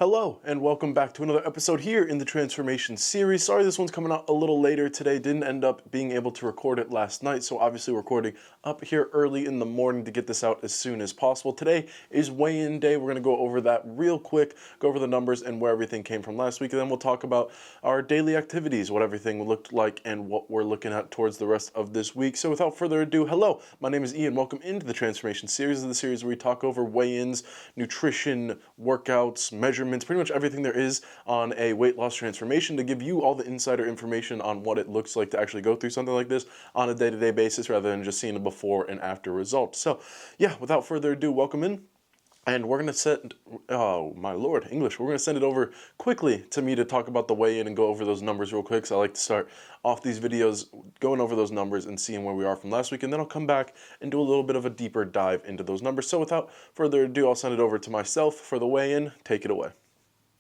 Hello, and welcome back to another episode here in the Transformation series. Sorry this one's coming out a little later today. Didn't end up being able to record it last night, so obviously recording up here early in the morning to get this out as soon as possible. Today is weigh-in day. We're going to go over that real quick, go over the numbers and where everything came from last week, and then we'll talk about our daily activities, what everything looked like, and what we're looking at towards the rest of this week. So without further ado, hello, my name is Ian. Welcome into the Transformation series. This is the series where we talk over weigh-ins, nutrition, workouts, measurements, pretty much everything there is on a weight loss transformation to give you all the insider information on what it looks like to actually go through something like this on a day-to-day basis rather than just seeing a before and after result. So yeah, without further ado, welcome in. And we're going to oh my lord, English. We're going to send it over quickly to me to talk about the weigh-in and go over those numbers real quick. So I like to start off these videos going over those numbers and seeing where we are from last week. And then I'll come back and do a little bit of a deeper dive into those numbers. So without further ado, I'll send it over to myself for the weigh-in. Take it away.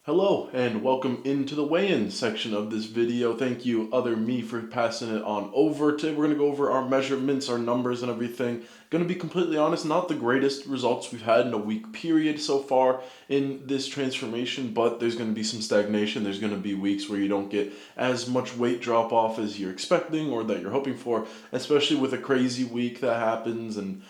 Hello and welcome into the weigh-in section of this video. Thank you, other me, for passing it on over. Today we're going to go over our measurements, our numbers and everything. Going to be completely honest, not the greatest results we've had in a week period so far in this transformation, but there's going to be some stagnation. There's going to be weeks where you don't get as much weight drop off as you're expecting or that you're hoping for, especially with a crazy week that happens and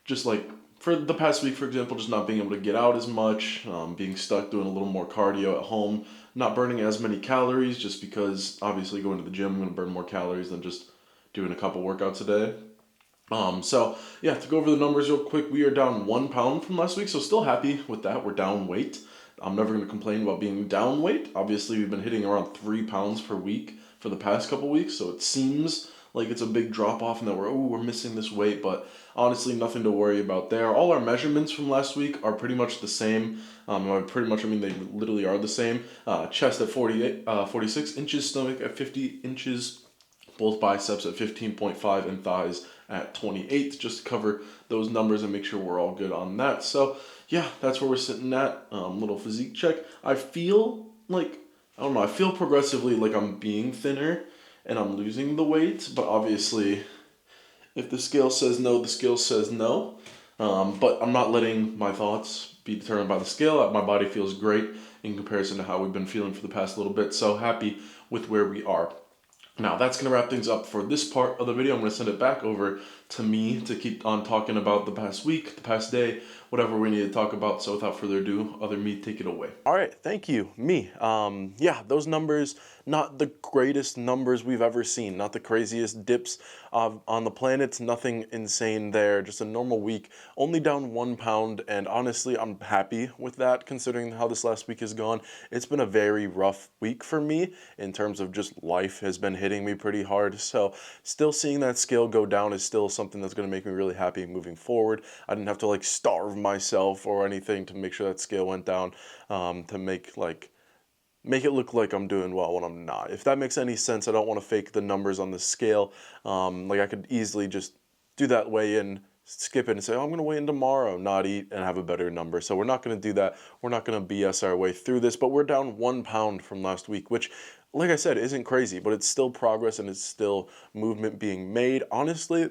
just like for the past week, for example, just not being able to get out as much, being stuck doing a little more cardio at home, not burning as many calories just because obviously going to the gym, I'm going to burn more calories than just doing a couple workouts a day. So yeah, to go over the numbers real quick, we are down 1 pound from last week, so still happy with that. We're down weight. I'm never going to complain about being down weight. Obviously, we've been hitting around 3 pounds per week for the past couple weeks, so it seems like it's a big drop off and that we're missing this weight, but honestly, nothing to worry about there. All our measurements from last week are pretty much the same. They literally are the same. Chest at 46 inches, stomach at 50 inches, both biceps at 15.5 and thighs at 28, just to cover those numbers and make sure we're all good on that. So yeah, that's where we're sitting at. Little physique check. I feel like, I don't know, I feel progressively like I'm being thinner and I'm losing the weight, but obviously if the scale says no, the scale says no. But I'm not letting my thoughts be determined by the scale. My body feels great in comparison to how we've been feeling for the past little bit, so happy with where we are. Now, that's going to wrap things up for this part of the video. I'm going to send it back over to me to keep on talking about the past week, the past day, whatever we need to talk about. So without further ado, other me, take it away. All right, thank you, me. Yeah, those numbers, not the greatest numbers we've ever seen, not the craziest dips on the planet, nothing insane there, just a normal week, only down 1 pound, and honestly, I'm happy with that considering how this last week has gone. It's been a very rough week for me in terms of just life has been hitting me pretty hard, so still seeing that scale go down is still something that's going to make me really happy moving forward. I didn't have to like starve myself or anything to make sure that scale went down, to make it look like I'm doing well when I'm not. If that makes any sense, I don't want to fake the numbers on the scale. Like I could easily just do that weigh in, skip it and say, oh, I'm going to weigh in tomorrow, not eat, and have a better number. So we're not going to do that. We're not going to BS our way through this, but we're down 1 pound from last week, which, like I said, isn't crazy, but it's still progress and it's still movement being made. Honestly,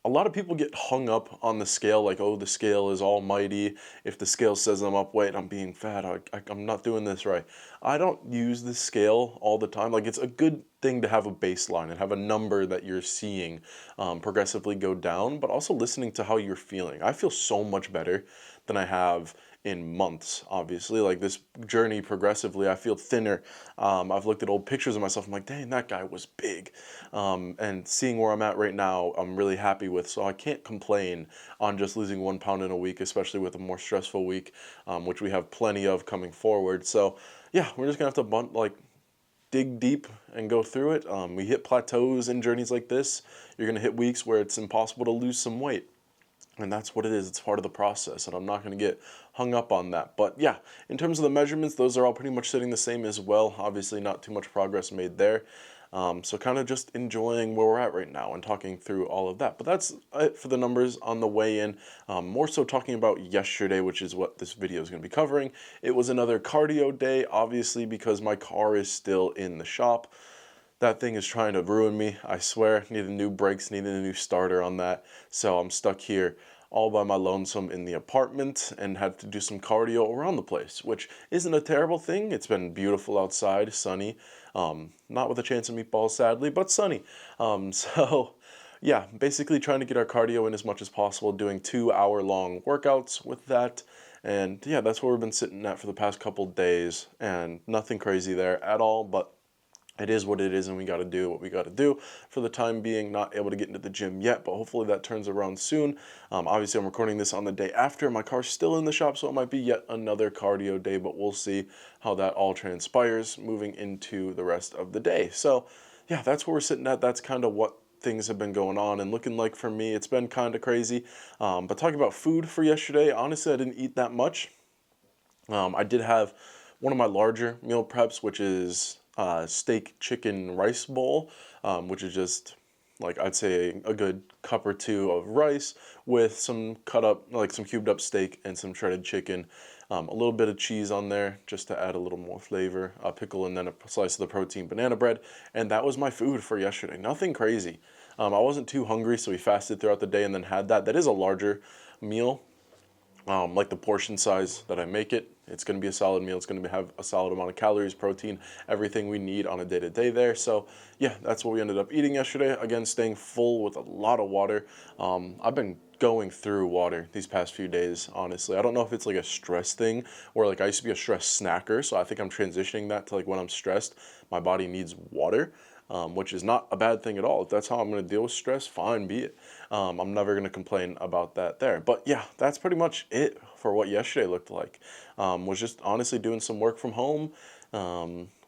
a lot of people get hung up on the scale, like, oh, the scale is almighty. If the scale says I'm up weight, I'm being fat, I'm not doing this right. I don't use the scale all the time. Like, it's a good thing to have a baseline and have a number that you're seeing progressively go down, but also listening to how you're feeling. I feel so much better than I have in months, obviously. Like this journey progressively, I feel thinner. I've looked at old pictures of myself, I'm like, dang, that guy was big. And seeing where I'm at right now, I'm really happy with. So I can't complain on just losing 1 pound in a week, especially with a more stressful week, which we have plenty of coming forward. So yeah, we're just gonna have to dig deep and go through it. We hit plateaus in journeys like this. You're gonna hit weeks where it's impossible to lose some weight. And that's what it is. It's part of the process, and I'm not going to get hung up on that. But yeah, in terms of the measurements, those are all pretty much sitting the same as well. Obviously, not too much progress made there. So kind of just enjoying where we're at right now and talking through all of that. But that's it for the numbers on the weigh-in. More so talking about yesterday, which is what this video is going to be covering. It was another cardio day, obviously, because my car is still in the shop. That thing is trying to ruin me, I swear. Needed new brakes, needed a new starter on that. So I'm stuck here all by my lonesome in the apartment and had to do some cardio around the place, which isn't a terrible thing. It's been beautiful outside, sunny, not with a chance of meatballs, sadly, but sunny. So yeah, basically trying to get our cardio in as much as possible, doing 2 hour long workouts with that. And yeah, that's where we've been sitting at for the past couple days, and nothing crazy there at all, but it is what it is, and we got to do what we got to do for the time being. Not able to get into the gym yet, but hopefully that turns around soon. Obviously, I'm recording this on the day after. My car's still in the shop, so it might be yet another cardio day, but we'll see how that all transpires moving into the rest of the day. So yeah, that's where we're sitting at. That's kind of what things have been going on and looking like for me. It's been kind of crazy. But talking about food for yesterday, honestly, I didn't eat that much. I did have one of my larger meal preps, which is steak chicken rice bowl, which is just like I'd say a good cup or two of rice with some cut up, like some cubed up steak and some shredded chicken, a little bit of cheese on there just to add a little more flavor, a pickle, and then a slice of the protein banana bread. And that was my food for yesterday. Nothing crazy. I wasn't too hungry, so we fasted throughout the day and then had that. That is a larger meal. Like the portion size that I make it, it's going to be a solid meal. It's going to have a solid amount of calories, protein, everything we need on a day-to-day there. So yeah, that's what we ended up eating yesterday. Again, staying full with a lot of water. I've been going through water these past few days, honestly. I don't know if it's like a stress thing, or like I used to be a stress snacker, so I think I'm transitioning that to like when I'm stressed, my body needs water. Which is not a bad thing at all. If that's how I'm going to deal with stress, fine, be it. I'm never going to complain about that there. But yeah, that's pretty much it for what yesterday looked like. Was just honestly doing some work from home,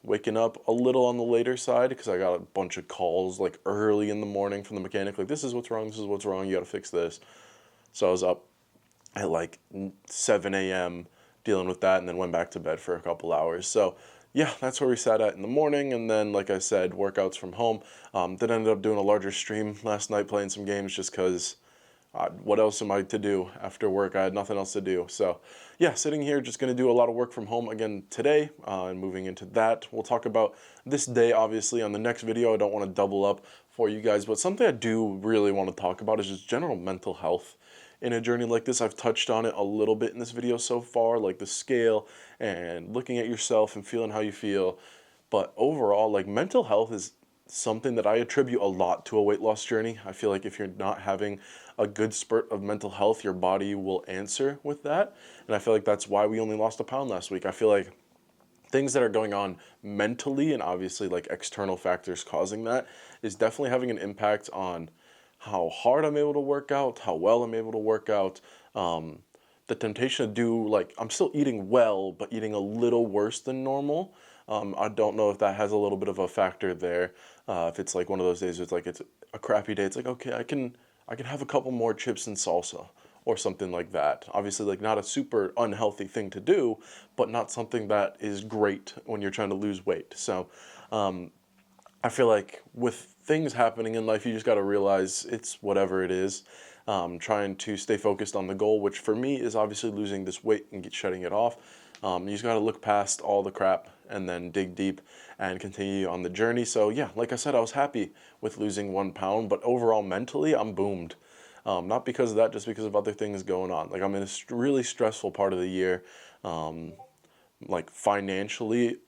waking up a little on the later side because I got a bunch of calls like early in the morning from the mechanic, like this is what's wrong, you got to fix this. So I was up at like 7 a.m. dealing with that and then went back to bed for a couple hours. So yeah, that's where we sat at in the morning, and then, like I said, workouts from home. Then ended up doing a larger stream last night, playing some games just because what else am I to do after work? I had nothing else to do. So yeah, sitting here, just going to do a lot of work from home again today, and moving into that. We'll talk about this day, obviously, on the next video. I don't want to double up for you guys, but something I do really want to talk about is just general mental health in a journey like this. I've touched on it a little bit in this video so far, like the scale and looking at yourself and feeling how you feel. But overall, like mental health is something that I attribute a lot to a weight loss journey. I feel like if you're not having a good spurt of mental health, your body will answer with that. And I feel like that's why we only lost a pound last week. I feel like things that are going on mentally and obviously like external factors causing that is definitely having an impact on how hard I'm able to work out, how well I'm able to work out, the temptation to do, like, I'm still eating well, but eating a little worse than normal. I don't know if that has a little bit of a factor there. If it's like one of those days, it's like it's a crappy day. It's like, okay, I can have a couple more chips and salsa or something like that. Obviously, like not a super unhealthy thing to do, but not something that is great when you're trying to lose weight. So, I feel like with things happening in life, you just got to realize it's whatever it is. Trying to stay focused on the goal, which for me is obviously losing this weight and shedding it off. You just got to look past all the crap and then dig deep and continue on the journey. So yeah, like I said, I was happy with losing 1 pound, but overall mentally, I'm boomed. Not because of that, just because of other things going on. Like I'm in a really stressful part of the year, like financially.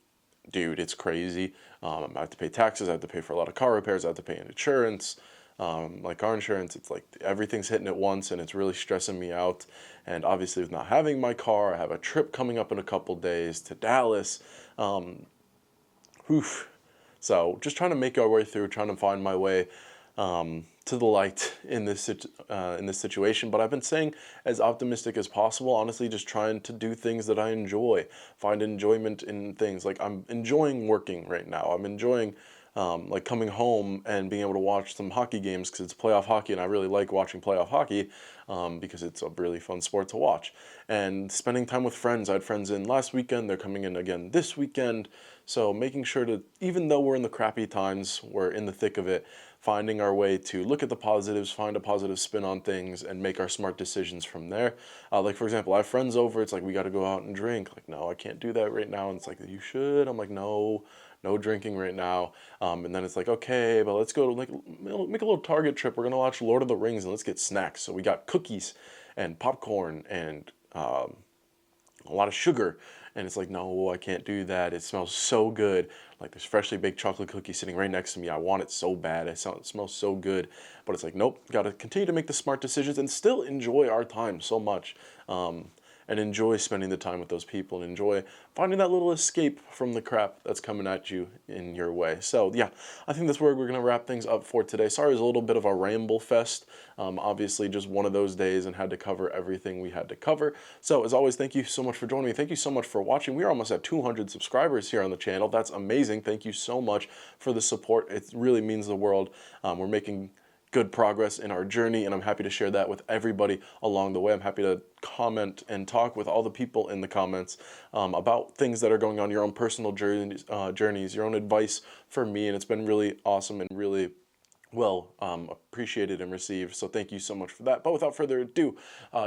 Dude, it's crazy. I have to pay taxes. I have to pay for a lot of car repairs. I have to pay insurance. Like car insurance, it's like everything's hitting at once, and it's really stressing me out. And obviously, with not having my car, I have a trip coming up in a couple days to Dallas. Oof. So just trying to make our way through, trying to find my way to the light in this situation. But I've been staying as optimistic as possible. Honestly, just trying to do things that I enjoy, find enjoyment in things. Like I'm enjoying working right now. I'm enjoying like coming home and being able to watch some hockey games because it's playoff hockey, and I really like watching playoff hockey because it's a really fun sport to watch. And spending time with friends. I had friends in last weekend. They're coming in again this weekend. So making sure to, even though we're in the crappy times, we're in the thick of it, finding our way to look at the positives, find a positive spin on things, and make our smart decisions from there. Like, for example, I have friends over. It's like, we got to go out and drink. Like, no, I can't do that right now. And it's like, you should. I'm like, no drinking right now. And then it's like, okay, but let's go to like make a little Target trip. We're going to watch Lord of the Rings and let's get snacks. So we got cookies and popcorn and a lot of sugar. And it's like, no, I can't do that. It smells so good. Like there's freshly baked chocolate cookies sitting right next to me. I want it so bad. It smells so good. But it's like, nope, got to continue to make the smart decisions and still enjoy our time so much. And enjoy spending the time with those people and enjoy finding that little escape from the crap that's coming at you in your way. So yeah, I think that's where we're going to wrap things up for today. Sorry, it was a little bit of a ramble fest. Obviously just one of those days and had to cover everything we had to cover. So as always, thank you so much for joining me. Thank you so much for watching. We're almost at 200 subscribers here on the channel. That's amazing. Thank you so much for the support. It really means the world. We're making good progress in our journey, and I'm happy to share that with everybody along the way. I'm happy to comment and talk with all the people in the comments about things that are going on, your own personal journeys, your own advice for me, and it's been really awesome and really well appreciated and received. So thank you so much for that. But without further ado,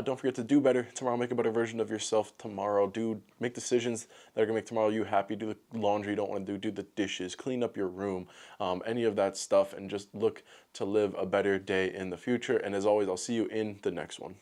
don't forget to do better tomorrow. Make a better version of yourself tomorrow. Make decisions that are gonna make tomorrow you happy. Do the laundry you don't want to do the dishes, clean up your room, any of that stuff, and just look to live a better day in the future. And as always, I'll see you in the next one.